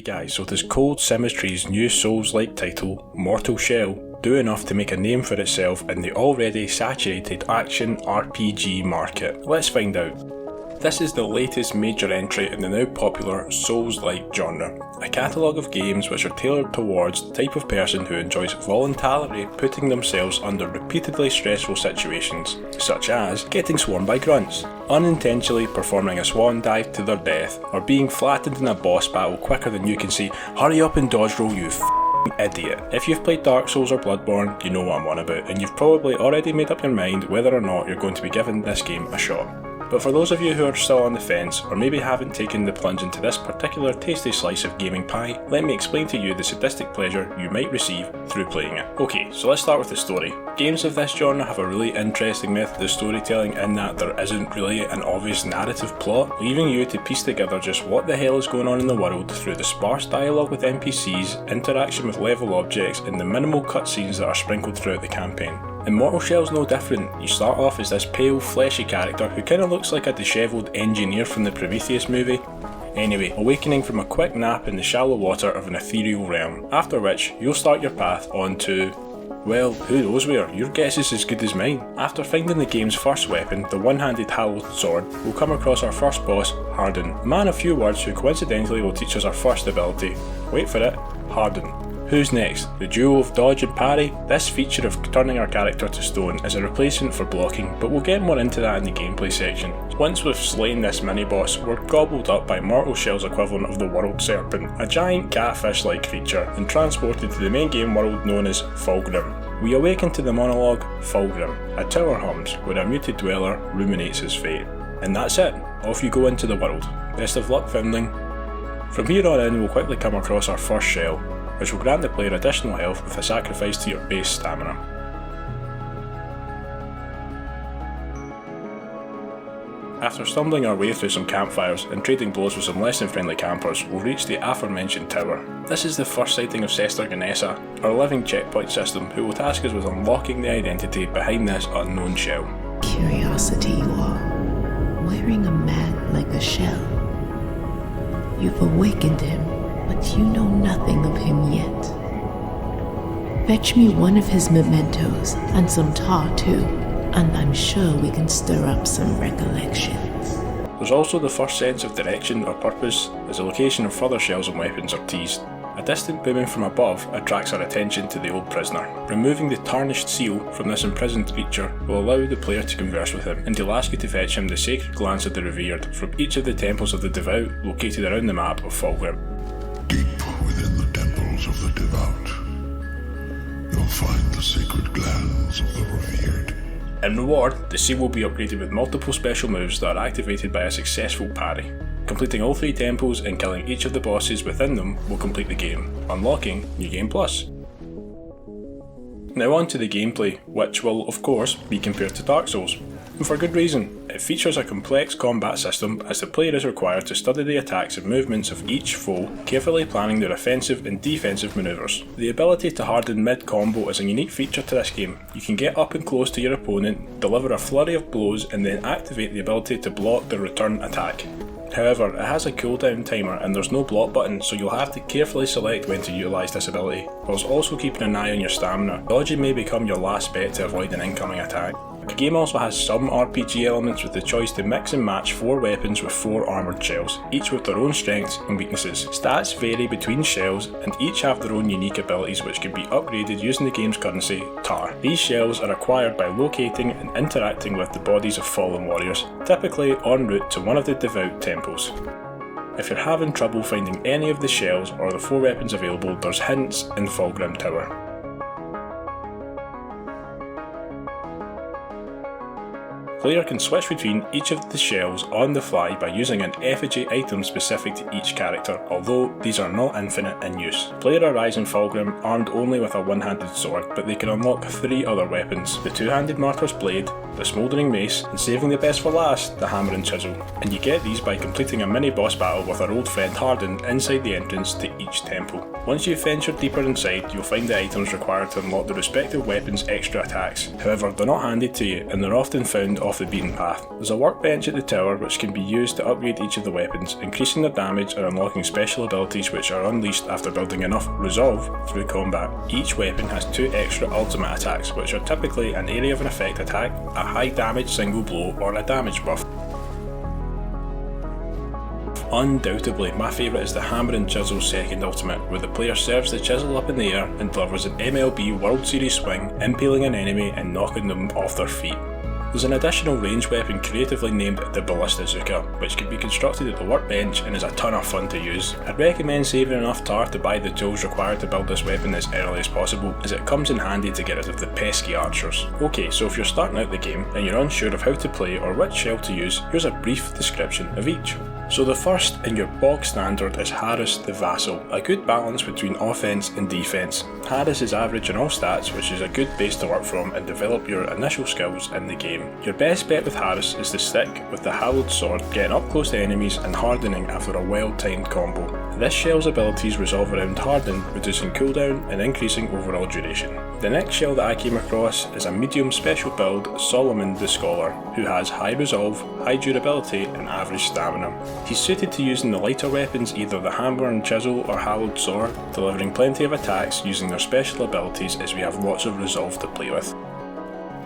Hey guys, so does Cold Symmetry's new Souls-like title, Mortal Shell, do enough to make a name for itself in the already saturated action RPG market? Let's find out. This is the latest major entry in the now popular Souls-like genre, a catalogue of games which are tailored towards the type of person who enjoys voluntarily putting themselves under repeatedly stressful situations, such as getting swarmed by grunts, unintentionally performing a swan dive to their death, or being flattened in a boss battle quicker than you can say, "Hurry up and dodge roll, you idiot." If you've played Dark Souls or Bloodborne, you know what I'm on about, and you've probably already made up your mind whether or not you're going to be giving this game a shot. But for those of you who are still on the fence, or maybe haven't taken the plunge into this particular tasty slice of gaming pie, let me explain to you the sadistic pleasure you might receive through playing it. Okay, so let's start with the story. Games of this genre have a really interesting method of storytelling in that there isn't really an obvious narrative plot, leaving you to piece together just what the hell is going on in the world through the sparse dialogue with NPCs, interaction with level objects, and the minimal cutscenes that are sprinkled throughout the campaign. And Mortal Shell's no different. You start off as this pale, fleshy character who kinda looks like a dishevelled engineer from the Prometheus movie. Anyway, awakening from a quick nap in the shallow water of an ethereal realm, after which you'll start your path on to, well, who knows where, your guess is as good as mine. After finding the game's first weapon, the one-handed hallowed sword, we'll come across our first boss, Harden, a man of few words who coincidentally will teach us our first ability. Wait for it, Harden. Who's next? The duo of dodge and parry? This feature of turning our character to stone is a replacement for blocking, but we'll get more into that in the gameplay section. Once we've slain this mini-boss, we're gobbled up by Mortal Shell's equivalent of the World Serpent, a giant catfish-like creature, and transported to the main game world known as Fulgrim. We awaken to the monologue, Fulgrim. A tower hums, where a muted dweller ruminates his fate. And that's it, off you go into the world. Best of luck, Foundling. From here on in, we'll quickly come across our first shell, which will grant the player additional health with a sacrifice to your base stamina. After stumbling our way through some campfires and trading blows with some less than friendly campers, we'll reach the aforementioned tower. This is the first sighting of Sester Ganessa, our living checkpoint system who will task us with unlocking the identity behind this unknown shell. Curiosity you are, wearing a man like a shell. You've awakened him, but you know nothing of him yet. Fetch me one of his mementos, and some tar too, and I'm sure we can stir up some recollections. There's also the first sense of direction or purpose, as the location of further shells and weapons are teased. A distant booming from above attracts our attention to the old prisoner. Removing the tarnished seal from this imprisoned creature will allow the player to converse with him, and he'll ask you to fetch him the sacred glance of the revered from each of the temples of the devout located around the map of Fulgrim. Deep within the temples of the devout, you'll find the sacred glands of the revered. In reward, the seal will be upgraded with multiple special moves that are activated by a successful parry. Completing all 3 temples and killing each of the bosses within them will complete the game, unlocking New Game Plus. Now on to the gameplay, which will of course be compared to Dark Souls, and for good reason. It features a complex combat system as the player is required to study the attacks and movements of each foe, carefully planning their offensive and defensive manoeuvres. The ability to harden mid-combo is a unique feature to this game. You can get up and close to your opponent, deliver a flurry of blows and then activate the ability to block their return attack. However, it has a cooldown timer and there's no block button, so you'll have to carefully select when to utilise this ability, whilst also keeping an eye on your stamina. Dodging may become your last bet to avoid an incoming attack. The game also has some RPG elements with the choice to mix and match 4 weapons with 4 armoured shells, each with their own strengths and weaknesses. Stats vary between shells and each have their own unique abilities which can be upgraded using the game's currency, tar. These shells are acquired by locating and interacting with the bodies of fallen warriors, typically en route to one of the devout temples. If you're having trouble finding any of the shells or the 4 weapons available, there's hints in Fulgrim Tower. Player can switch between each of the shells on the fly by using an effigy item specific to each character, although these are not infinite in use. Player arrives in Fulgrim armed only with a one-handed sword, but they can unlock 3 other weapons: the two-handed Martyr's Blade, the Smouldering Mace, and saving the best for last, the Hammer and Chisel. And you get these by completing a mini-boss battle with our old friend Harden inside the entrance to each temple. Once you've ventured deeper inside, you'll find the items required to unlock the respective weapons' extra attacks. However, they're not handed to you, and they're often found off the beaten path. There's a workbench at the tower which can be used to upgrade each of the weapons, increasing their damage and unlocking special abilities which are unleashed after building enough resolve through combat. Each weapon has 2 extra ultimate attacks, which are typically an area of an effect attack, a high damage single blow, or a damage buff. Undoubtedly, my favourite is the Hammer and Chisel second ultimate, where the player serves the chisel up in the air and delivers an MLB World Series swing, impaling an enemy and knocking them off their feet. There's an additional range weapon creatively named the Ballistazooka, which can be constructed at the workbench and is a ton of fun to use. I'd recommend saving enough tar to buy the tools required to build this weapon as early as possible, as it comes in handy to get rid of the pesky archers. Okay, so if you're starting out the game and you're unsure of how to play or which shell to use, here's a brief description of each. So the first in your bog standard is Harris the Vassal, a good balance between offense and defense. Harris is average in all stats, which is a good base to work from and develop your initial skills in the game. Your best bet with Harris is to stick with the Hallowed Sword, getting up close to enemies and hardening after a well-timed combo. This shell's abilities resolve around harden, reducing cooldown and increasing overall duration. The next shell that I came across is a medium special build, Solomon the Scholar, who has high resolve, high durability and average stamina. He's suited to using the lighter weapons, either the Hammer and Chisel or Hallowed Sword, delivering plenty of attacks using their special abilities as we have lots of resolve to play with.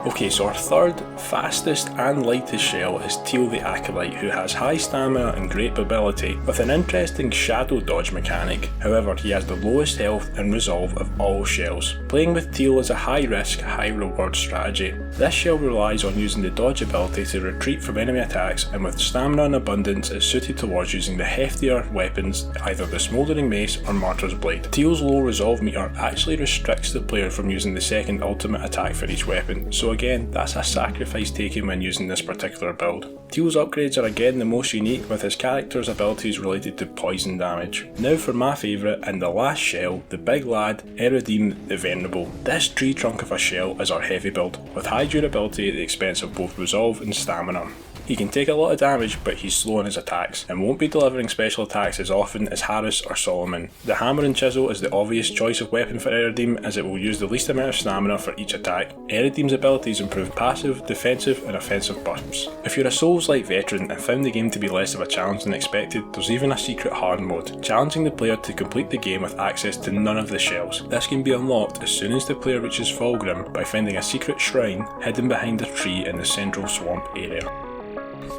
Okay, so our third, fastest and lightest shell is Teal the Acolyte, who has high stamina and great mobility with an interesting shadow dodge mechanic. However, he has the lowest health and resolve of all shells. Playing with Teal is a high risk, high reward strategy. This shell relies on using the dodge ability to retreat from enemy attacks, and with stamina in abundance is suited towards using the heftier weapons, either the Smouldering Mace or Martyr's Blade. Teal's low resolve meter actually restricts the player from using the second ultimate attack for each weapon, so again, that's a sacrifice taken when using this particular build. Teal's upgrades are again the most unique, with his character's abilities related to poison damage. Now for my favourite and the last shell, the big lad, Eridime the Venerable. This tree trunk of a shell is our heavy build, with high durability at the expense of both resolve and stamina. He can take a lot of damage, but he's slow in his attacks, and won't be delivering special attacks as often as Harris or Solomon. The Hammer and Chisel is the obvious choice of weapon for Eridime, as it will use the least amount of stamina for each attack. Eridime's abilities improve passive, defensive and offensive buffs. If you're a Souls-like veteran and found the game to be less of a challenge than expected, there's even a secret hard mode, challenging the player to complete the game with access to none of the shells. This can be unlocked as soon as the player reaches Fulgrim by finding a secret shrine hidden behind a tree in the central swamp area.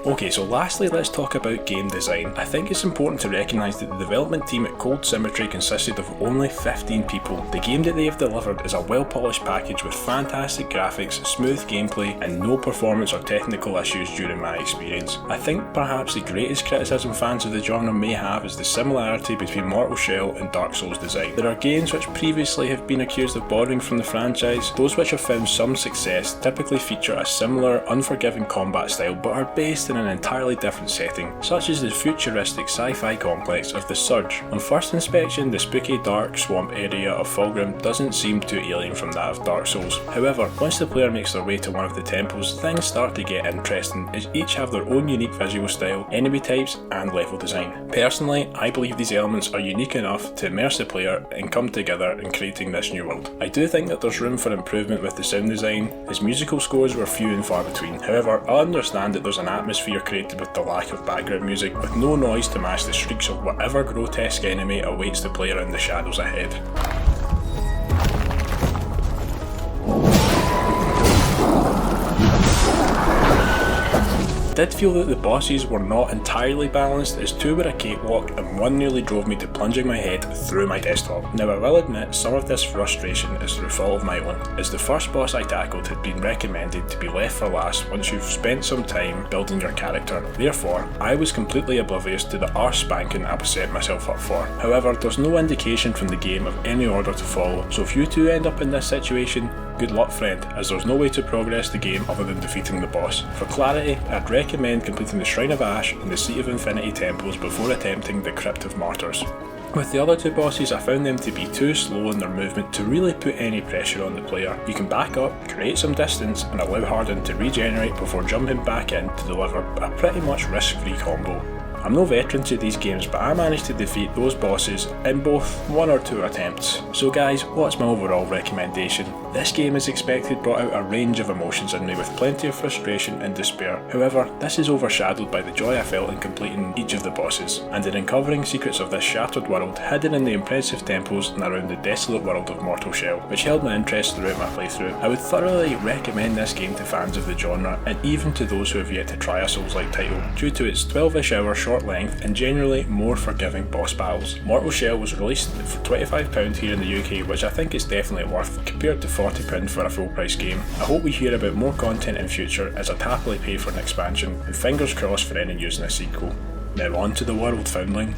Okay, so lastly let's talk about game design. I think it's important to recognise that the development team at Cold Symmetry consisted of only 15 people. The game that they have delivered is a well polished package with fantastic graphics, smooth gameplay and no performance or technical issues during my experience. I think perhaps the greatest criticism fans of the genre may have is the similarity between Mortal Shell and Dark Souls design. There are games which previously have been accused of borrowing from the franchise. Those which have found some success typically feature a similar, unforgiving combat style but are based in an entirely different setting, such as the futuristic sci-fi complex of The Surge. On first inspection, the spooky dark swamp area of Fulgrim doesn't seem too alien from that of Dark Souls. However, once the player makes their way to one of the temples, things start to get interesting, as each have their own unique visual style, enemy types and level design. Personally, I believe these elements are unique enough to immerse the player and come together in creating this new world. I do think that there's room for improvement with the sound design, as musical scores were few and far between. However, I understand that there's an atmosphere created with the lack of background music, with no noise to match the shrieks of whatever grotesque enemy awaits the player in the shadows ahead. I did feel that the bosses were not entirely balanced, as two were a cakewalk and one nearly drove me to plunging my head through my desktop. Now I will admit some of this frustration is through fault of my own, as the first boss I tackled had been recommended to be left for last once you've spent some time building your character. Therefore, I was completely oblivious to the arse spanking I was setting myself up for. However, there's no indication from the game of any order to follow, so if you two end up in this situation, good luck friend, as there's no way to progress the game other than defeating the boss. For clarity, I'd recommend completing the Shrine of Ash and the Seat of Infinity temples before attempting the Crypt of Martyrs. With the other two bosses, I found them to be too slow in their movement to really put any pressure on the player. You can back up, create some distance and allow Harden to regenerate before jumping back in to deliver a pretty much risk-free combo. I'm no veteran to these games, but I managed to defeat those bosses in both 1 or 2 attempts. So guys, what's my overall recommendation? This game as expected brought out a range of emotions in me with plenty of frustration and despair. However, this is overshadowed by the joy I felt in completing each of the bosses, and in uncovering secrets of this shattered world hidden in the impressive temples and around the desolate world of Mortal Shell, which held my interest throughout my playthrough. I would thoroughly recommend this game to fans of the genre, and even to those who have yet to try a Souls-like title, due to its 12ish hour short length and generally more forgiving boss battles. Mortal Shell was released for £25 here in the UK, which I think is definitely worth, compared to £40 for a full price game. I hope we hear about more content in future, as I'd happily pay for an expansion, and fingers crossed for any news in a sequel. Now on to the world, Foundling.